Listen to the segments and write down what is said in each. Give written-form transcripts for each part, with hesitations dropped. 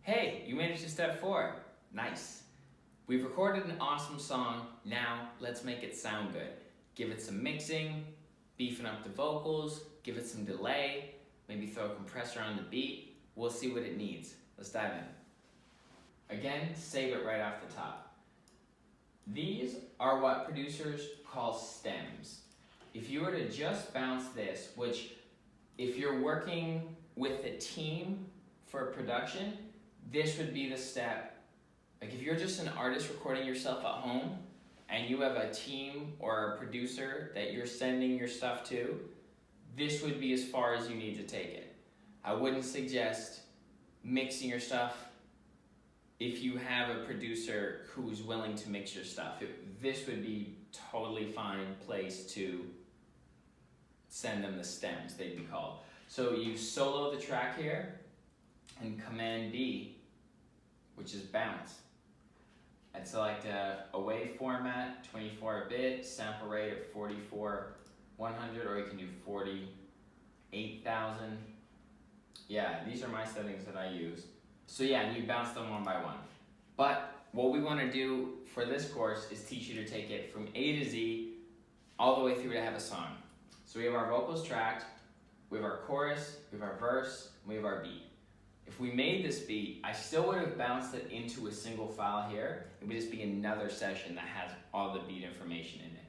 Hey, you made it to step 4. Nice. We've recorded an awesome song. Now let's make it sound good. Give it some mixing, beefing up the vocals, give it some delay, maybe throw a compressor on the beat. We'll see what it needs. Let's dive in. Again, save it right off the top. These are what producers call stems. If you were to just bounce this, which if you're working with a team for production, this would be the step. Like if you're just an artist recording yourself at home and you have a team or a producer that you're sending your stuff to, this would be as far as you need to take it. I wouldn't suggest mixing your stuff if you have a producer who's willing to mix your stuff. This would be totally fine place to send them the stems, they'd be called. So you solo the track here and Command B, which is bounce. I'd select a wave format, 24-bit, sample rate at 44,100, or you can do 48,000. Yeah, these are my settings that I use. So yeah, and you bounce them one by one. But what we want to do for this course is teach you to take it from A to Z, all the way through to have a song. So we have our vocals tracked, we have our chorus, we have our verse, and we have our beat. If we made this beat, I still would have bounced it into a single file here. It would just be another session that has all the beat information in it.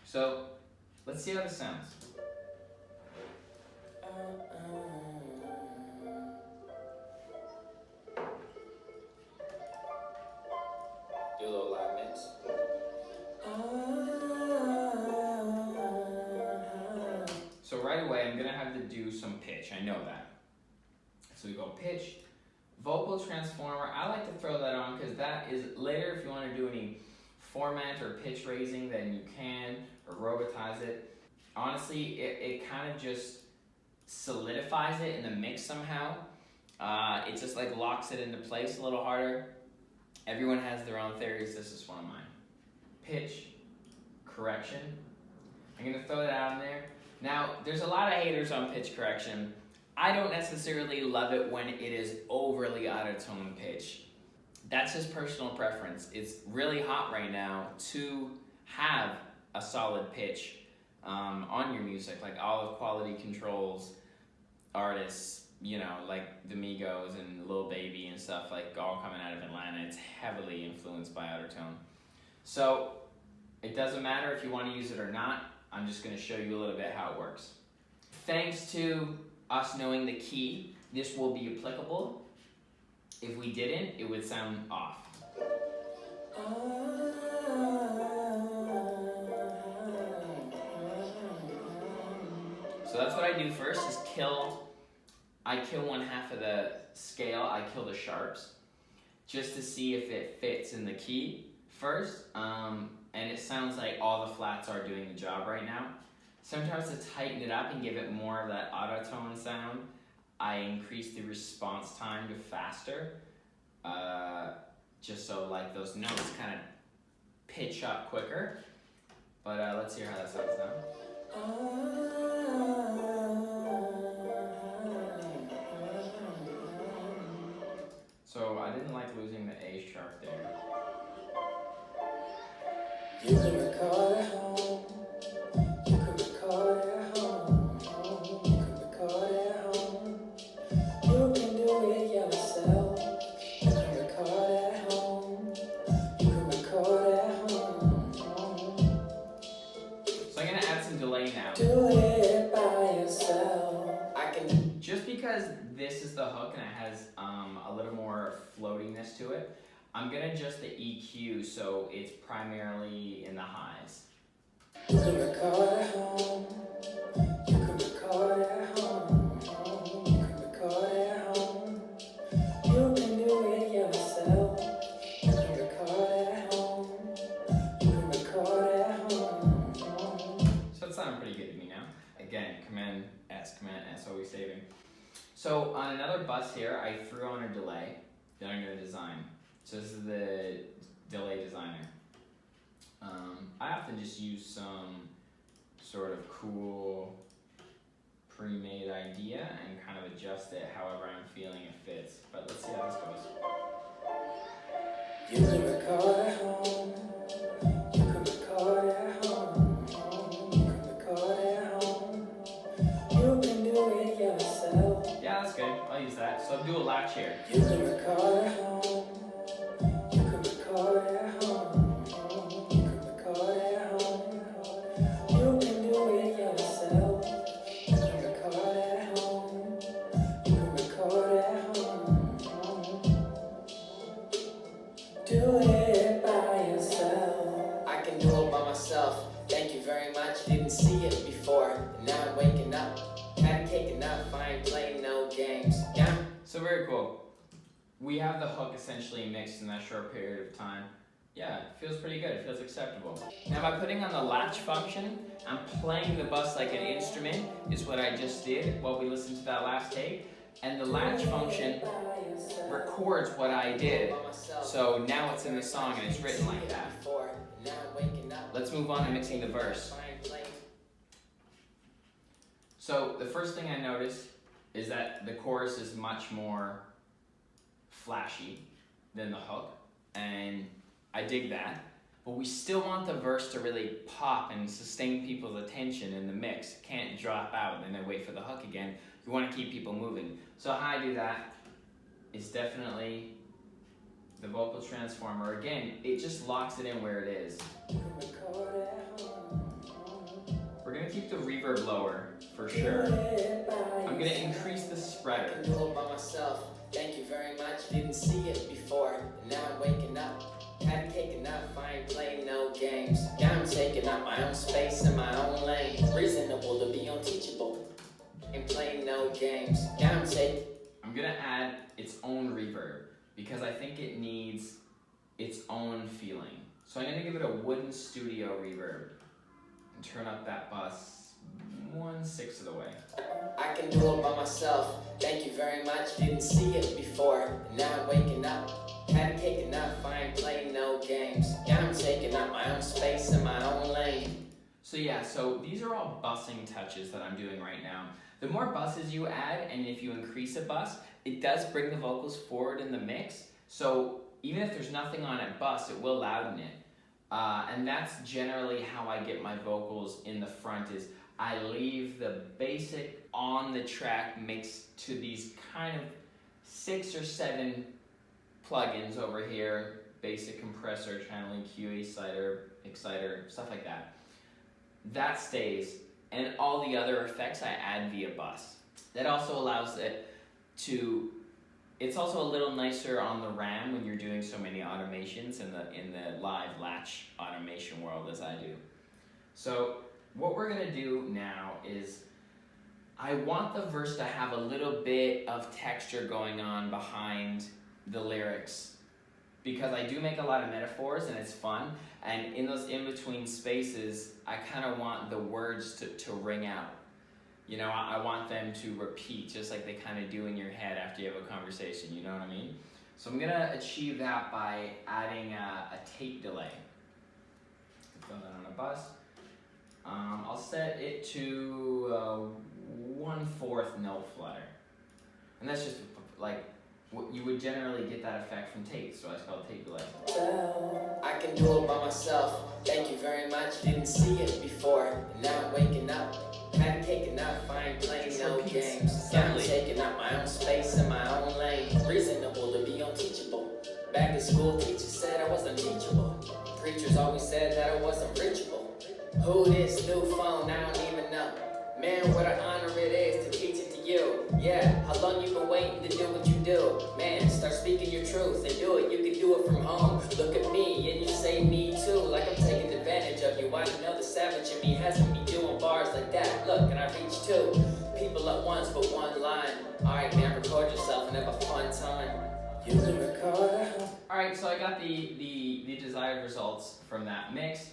So let's see how this sounds. Do a little live mix. So right away, I'm gonna have to do some pitch. I know that. So we go pitch, vocal transformer. I like to throw that on because that is later if you want to do any format or pitch raising, then you can, or robotize it. Honestly, it kind of just solidifies it in the mix somehow. It just like locks it into place a little harder. Everyone has their own theories. This is one of mine. Pitch correction. I'm gonna throw that out in there. Now, there's a lot of haters on pitch correction. I don't necessarily love it when it is overly autotune pitch. That's just personal preference. It's really hot right now to have a solid pitch on your music, like all of Quality Control's artists, you know, like the Migos and Lil Baby and stuff, like all coming out of Atlanta. It's heavily influenced by autotune. So it doesn't matter if you want to use it or not. I'm just going to show you a little bit how it works. Thanks to us knowing the key, this will be applicable. If we didn't, it would sound off. So that's what I do first, is I kill one half of the scale, I kill the sharps, just to see if it fits in the key first. And it sounds like all the flats are doing the job right now. Sometimes to tighten it up and give it more of that autotone sound, I increase the response time to faster, just so like those notes kind of pitch up quicker. But let's hear how that sounds now. So I didn't like losing the A sharp there. You can record at home. You can record at home. You can record at home. You can do it yourself. You can record at home. You can record at home. So I'm gonna add some delay now. Do it by yourself. I can, just because this is the hook and it has a little more floatiness to it, I'm gonna adjust the EQ so it's primarily in the highs. You can record at home. You can record at home. You can record at home. You can do it yourself. You can record at home. You can record at home. So it's sounding pretty good to me now. Again, Command S, always saving. So on another bus here, I threw on a delay that I'm gonna design. So this is the delay designer. I often just use some sort of cool pre-made idea and kind of adjust it however I'm feeling it fits. this goes. You can record at home. You can record at home. You can record at home. You can do it yourself. Yeah, that's good. I'll use that. So do a latch here. You can record at home. You can record at home. You can record at home. You can do it yourself. You can record at home. You can record at home. Do it by yourself. I can do it by myself. Thank you very much. Didn't see it before. Now I'm waking up. Had cake enough. I ain't playing no games. Yeah. So very cool. We have the hook essentially mixed in that short period of time. Yeah, it feels pretty good. It feels acceptable. Now by putting on the latch function, I'm playing the bus like an instrument, is what I just did while we listened to that last tape. And the latch function records what I did. So now it's in the song and it's written like that. Let's move on to mixing the verse. So the first thing I noticed is that the chorus is much more flashy than the hook, and I dig that. But we still want the verse to really pop and sustain people's attention in the mix. It can't drop out and then they wait for the hook again. You want to keep people moving. So how I do that is definitely the vocal transformer. Again, it just locks it in where it is. We're going to keep the reverb lower for sure. I'm going to increase the spreader. I can do it by myself. Thank you very much. Didn't see it before. Now I'm waking up. Had cake enough. I ain't playing no games. Now I'm taking up my own space in my own lane. Reasonable to be unteachable. Ain't playing no games. Now I'm going to add its own reverb because I think it needs its own feeling. So I'm going to give it a wooden studio reverb and turn up that bus 1/6 of the way. I can do it by myself. Thank you very much. Didn't see it before. Now I'm waking up. Had cake enough. I ain't playing no games. Now I'm taking up my own space in my own lane. So yeah, so these are all bussing touches that I'm doing right now. The more buses you add, and if you increase a bus, it does bring the vocals forward in the mix. So even if there's nothing on it bus, it will louden it. And that's generally how I get my vocals in the front, is I leave the basic on the track mixed to these kind of 6 or 7 plugins over here, basic compressor, channel EQ, exciter, stuff like that. That stays, and all the other effects I add via bus. That also allows it to, it's also a little nicer on the RAM when you're doing so many automations in the live latch automation world as I do. So what we're gonna do now is, I want the verse to have a little bit of texture going on behind the lyrics, because I do make a lot of metaphors and it's fun, and in those in-between spaces I kind of want the words to ring out. You know, I want them to repeat just like they kind of do in your head after you have a conversation, you know what I mean? So I'm gonna achieve that by adding a tape delay. Throw that on a bus. I'll set it to 1/4 note flutter. And that's just like, you would generally get that effect from tape, so it's called tape delay. I can do it by myself. Thank you very much. Didn't see it before. Now I'm waking up. Had cake enough. I ain't playing no games. Now I'm taking up my own space in my own lane. Reasonable to be unteachable. Back in school, teachers said I was unteachable. Preachers always said that I wasn't reachable. Who this new phone? I don't even know. Man, what an honor it is to teach it to you. Yeah, how long you been waiting to do what you do? Man, start speaking your truth and do it. You can do it from home. Look at me and you say me too, like I'm taking advantage of you. I know the savage in me hasn't me doing bars like that. Look, and I reach 2 people at once, but one line. Alright, man, record yourself and have a fun time. You can record. Alright, so I got the desired results from that mix.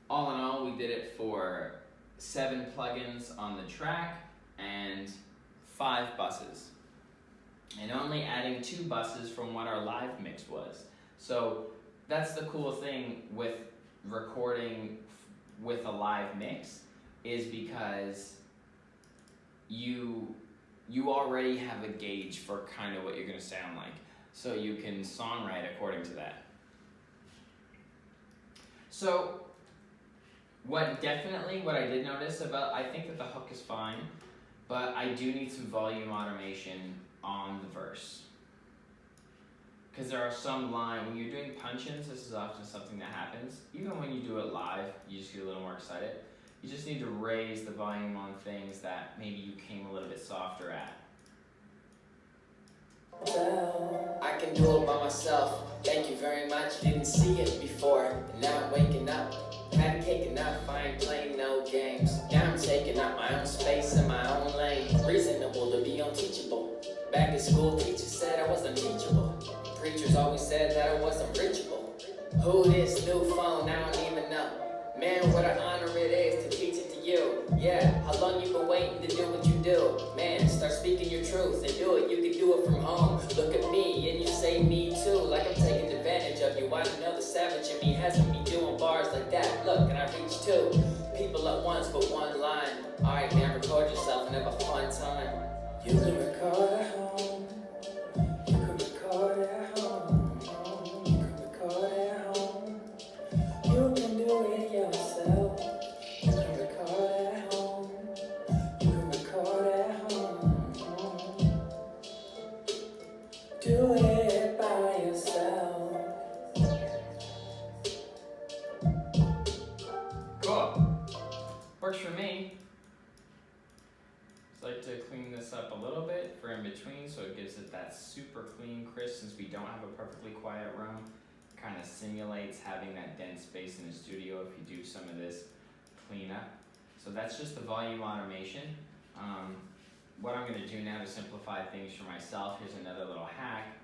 All in all, we did it for 7 plugins on the track and 5 buses, and only adding 2 buses from what our live mix was. So that's the cool thing with recording with a live mix, is because you already have a gauge for kind of what you're going to sound like. so you can songwrite according to that. So, what I did notice about, I think that the hook is fine, but I do need some volume automation on the verse. Because there are some lines, when you're doing punch-ins, this is often something that happens. Even when you do it live, you just get a little more excited. You just need to raise the volume on things that maybe you came a little bit softer at. I can do it by myself. Thank you very much. Didn't see it before, and now I'm waking up. Had a cake enough. I ain't playing no games. Now I'm taking up my own space in my own lane. Reasonable to be unteachable. Back in school, teachers said I was unteachable. Preachers always said that I wasn't reachable. Who this new phone? I don't even know. Man, what an honor it is to teach it to you. Yeah, how long you been waiting to do what you do? Man, start speaking your truth and do it. You can do it from home. Look at me and you say me too, like I'm taking advantage of you. I know the savage in me hasn't me doing bars like that. Look, and I reach two people at once with one line. Alright, man, record yourself and have a fun time. You can record at home. You can record at home. You can record at home. You can do it yourself. You can record at home. You can record at home. Do it by yourself. Cool. Works for me. Just like to clean this up a little bit for in between so it gives it that super clean crisp. Since we don't have a perfectly quiet room, kind of simulates having that dense space in the studio if you do some of this cleanup. So that's just the volume automation. What I'm going to do now to simplify things for myself, here's another little hack,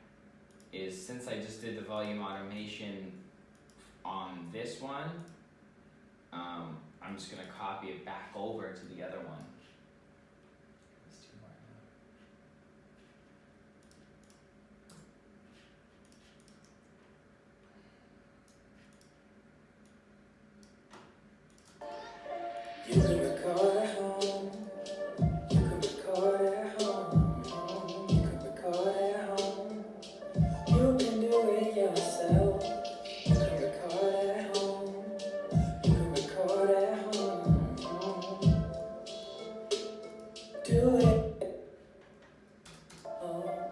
is since I just did the volume automation on this one, I'm just going to copy it back over to the other one. There's two more now. You can record at home. You can record at home. You can record at home. You can do it yourself. You can record at home. You can record at home. Do it.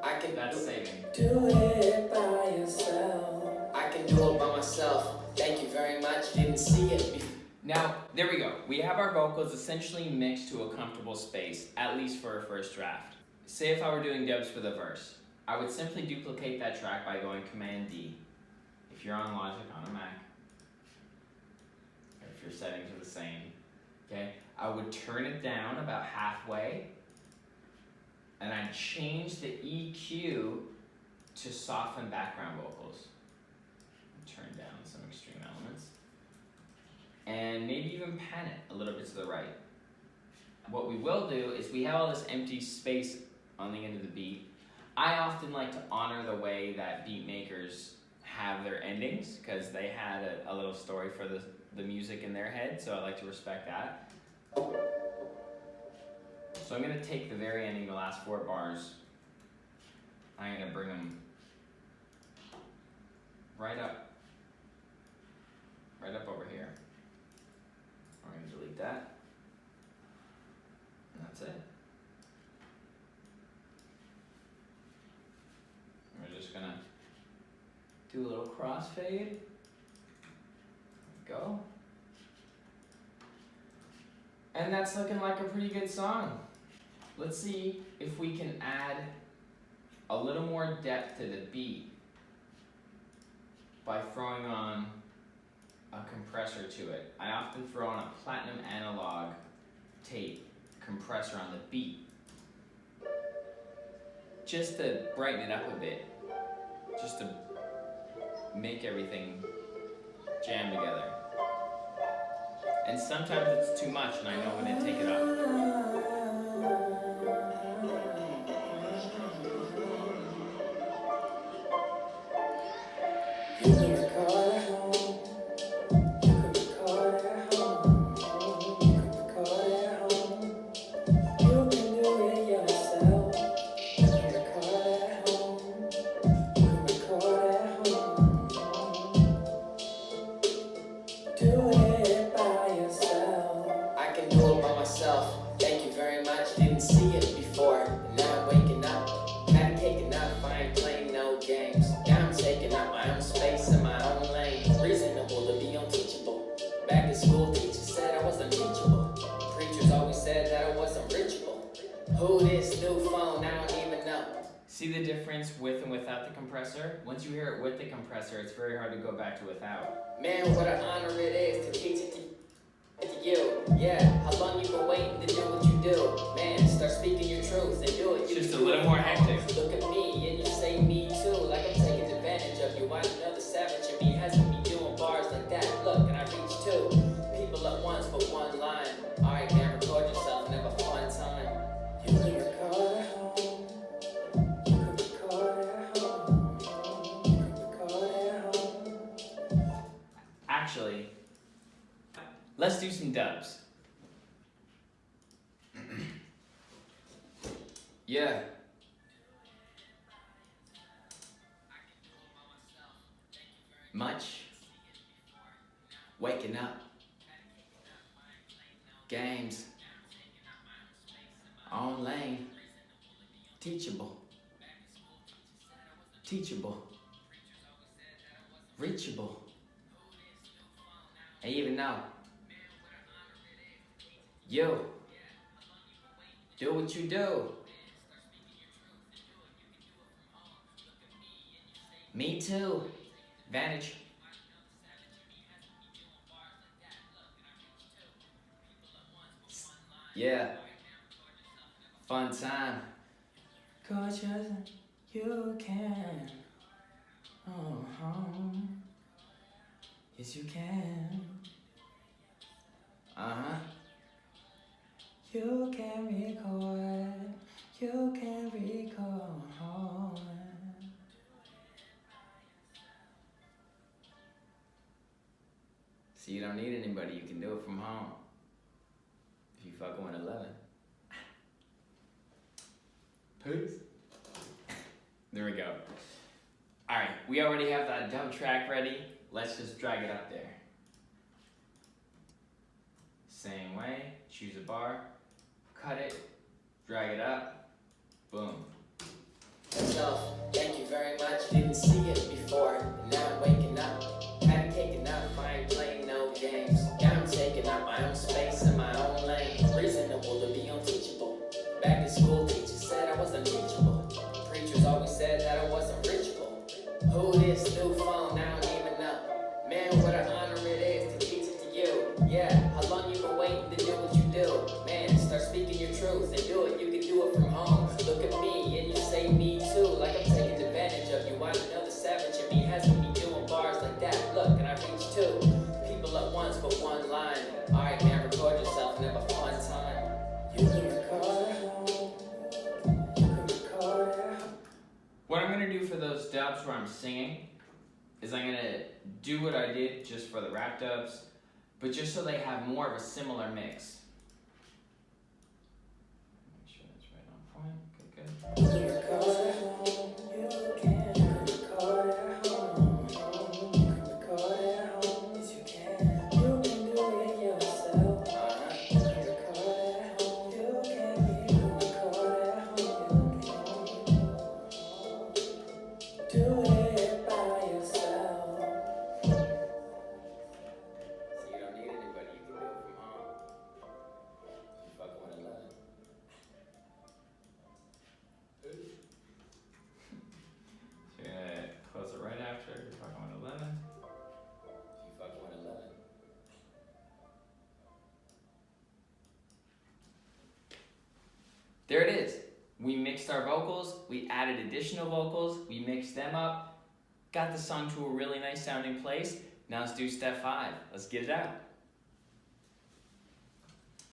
I can That's saving. do it by yourself. I can do it by myself. Thank you very much. Didn't see it before. Now, there we go. We have our vocals essentially mixed to a comfortable space, at least for a first draft. Say if I were doing dubs for the verse, I would simply duplicate that track by going Command D. If you're on Logic on a Mac, or if your settings are the same, okay? I would turn it down about halfway, and I'd change the EQ to soften background vocals. Turn down some extreme elements. And maybe even pan it a little bit to the right. What we will do is we have all this empty space on the end of the beat. I often like to honor the way that beat makers have their endings because they had a little story for the music in their head, so I like to respect that. So I'm going to take the very ending, the last 4 bars, I'm going to bring them right up over here. I'm going to delete that, and that's it. And we're just going to do a little crossfade. There we go. And that's looking like a pretty good song. Let's see if we can add a little more depth to the beat by throwing on a compressor to it. I often throw on a platinum analog tape compressor on the beat just to brighten it up a bit, just to make everything jam together. And sometimes it's too much and I know when to take it up. You can record at home. You can record at home. You can record at home. You can do it yourself. You can record at home. You can Who this new phone? I don't even know. See the difference with and without the compressor? Once you hear it with the compressor, it's very hard to go back to without. Man, what an honor it is to teach it to you. Yeah, how long you been waiting to do what you do? Man, start speaking your truth and do it. It's just a little more hectic. Look at me and you say me too, like I'm taking advantage of you. I know the savage in me hasn't me doing bars like that. Look, and I reach two people at once, but one line. Alright, man, record yourself and have a fun time. You can record at home. You can record at home. You can record at home. Actually, let's do some dubs. Yeah. Much. Waking up. Games. Own lane. Teachable. Teachable. Reachable. I even know. You. Do what you do. Me too. Vantage. Yeah. Fun time. Gorgeous, you can. Oh, yes you can. You can record. You can record. So you don't need anybody, you can do it from home. If you fucking with 11. Peace. There we go. Alright, we already have that dub track ready. Let's just drag it up there. Same way, choose a bar, cut it, drag it up, boom. Myself, thank you very much. Didn't see it before, and now I'm waking up. Had a cake and now I ain't playing no games. Now I'm taking up my own space in my own lane. Reasonable to be unteachable. Back in school, teachers said I wasn't teachable. Preachers always said that I wasn't reachable. Who this new phone? I don't even know. Man, what an honor it is to teach it to you. Yeah, how long you been waiting to do what you do? Man, start speaking your truth and do it. You can do it from home. Look at me and you say me too, like I'm taking advantage of you. I know the savage in me hasn't me doing bars like that. Look, and I reach two people at once, but one line. Alright, man, record yourself and have a fun time. You can record at home. You can record at home. What I'm gonna do for those dubs where I'm singing is I'm gonna do what I did just for the rap dubs, but just so they have more of a similar mix. Make sure that's right on point. Okay, good. You can record at home. You can record at home. You can record at home. Yes, you can. You can do it yourself. You can record at home. You can record at home. Do it by yourself. So you don't need anybody. You can do it from home. You fucking with 11. So you're gonna close it right after you're fucking with 11. You fucking with 11. There it is. We mixed our vocals, we added additional vocals, we mixed them up, got the song to a really nice sounding place. Now let's do step 5. Let's get it out.